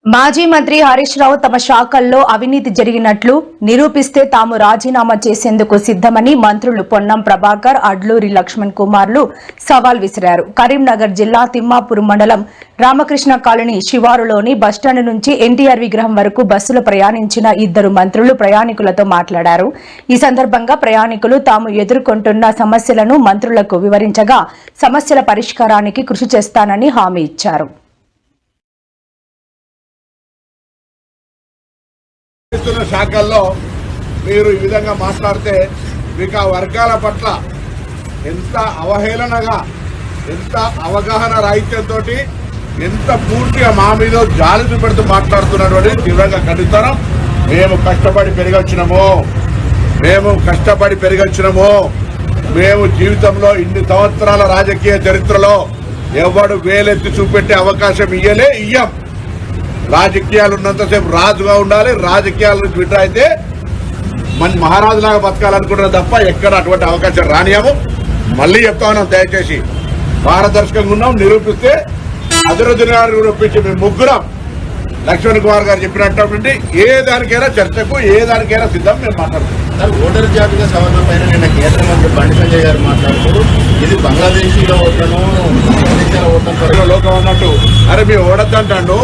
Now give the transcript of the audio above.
మాజీ మంత్రి హరీష్ రావు తమ శాఖల్లో అవినీతి జరిగినట్లు నిరూపిస్తే తాము రాజీనామా చేసేందుకు సిద్దమని మంత్రులు పొన్నం ప్రభాకర్, అడ్లూరి లక్ష్మణ్ కుమార్లు సవాల్ విసిరారు. కరీంనగర్ జిల్లా తిమ్మాపూర్ మండలం రామకృష్ణ కాలనీ శివారులోని బస్టాండ్ నుంచి ఎన్టీఆర్ విగ్రహం వరకు బస్సులో ప్రయాణించిన ఇద్దరు మంత్రులు ప్రయాణికులతో మాట్లాడారు. ఈ సందర్భంగా ప్రయాణికులు తాము ఎదుర్కొంటున్న సమస్యలను మంత్రులకు వివరించగా సమస్యల పరిష్కారానికి కృషి చేస్తానని హామీ ఇచ్చారు. శాఖల్లో మీరు ఈ విధంగా మాట్లాడితే మీకు ఆ వర్గాల పట్ల ఎంత అవహేళనగా, ఎంత అవగాహన రాహిత్యంతో, ఎంత పూర్తిగా మా మీద జాలి చూపెడుతూ మాట్లాడుతున్నటువంటి తీవ్రంగా ఖండిస్తాం. మేము కష్టపడి పెరిగొచ్చినాము. మేము జీవితంలో ఇన్ని సంవత్సరాల రాజకీయ చరిత్రలో ఎవడు వేలెత్తి చూపెట్టే అవకాశం ఇయ్యం. రాజకీయాలు ఉన్నంతసేపు రాజుగా ఉండాలి. రాజకీయాల నుంచి విడ్రా అయితే మన మహారాజులాగా బతకాలనుకుంటున్నారు తప్ప ఎక్కడ అటువంటి అవకాశం రానియము. మళ్ళీ చెప్తా ఉన్నాం, దయచేసి పారదర్శకంగా ఉన్నాం. నిరూపిస్తే అధిరోజున గారు ఒప్పించి మేము ముగ్గురం లక్ష్మణ్ కుమార్ గారు చెప్పినటువంటి ఏ దానికైనా చర్చకు, ఏ దానికైనా సిద్ధం మేము మాట్లాడుతున్నాం. ఓటర్ జాబితా సవరణ పైన నిన్న కేంద్ర మంత్రి బండి సంజయ్ గారు మాట్లాడుతూ ఇది బంగ్లాదేశీలో ఓట్లను లోకం అన్నట్టు, అరే మీ ఓడద్దంటాడు